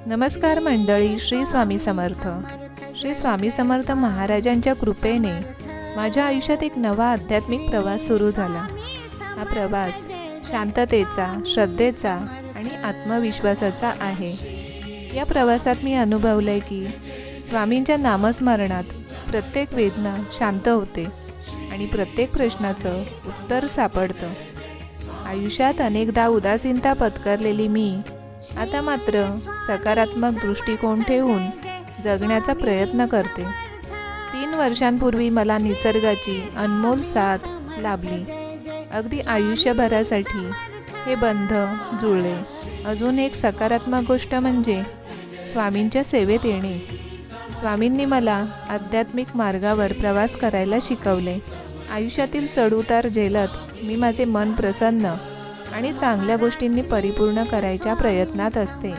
नमस्कार मंडळी, श्री स्वामी समर्थ. श्री स्वामी समर्थ महाराजांच्या कृपेने माझ्या आयुष्यात एक नवा आध्यात्मिक प्रवास सुरू झाला. हा प्रवास शांततेचा, श्रद्धेचा आणि आत्मविश्वासाचा आहे. या प्रवासात मी अनुभवलंय की स्वामींच्या नामस्मरणात प्रत्येक वेदना शांत होते आणि प्रत्येक प्रश्नाचं उत्तर सापडतं. आयुष्यात अनेकदा उदासीनता पत्करलेली मी आता मात्र सकारात्मक दृष्टिकोन ठेवून जगण्याचा प्रयत्न करते. 3 वर्षांपूर्वी मला निसर्गाची अनमोल साथ लाभली. अगदी आयुष्यभरासाठी हे बंध जुळले. अजून एक सकारात्मक गोष्ट म्हणजे स्वामींच्या सेवेत येणे. स्वामींनी मला आध्यात्मिक मार्गावर प्रवास करायला शिकवले. आयुष्यातील चढउतार झेलत मी माझे मन प्रसन्न आणि चांगल्या गोष्टींनी परिपूर्ण करायच्या प्रयत्नात असते.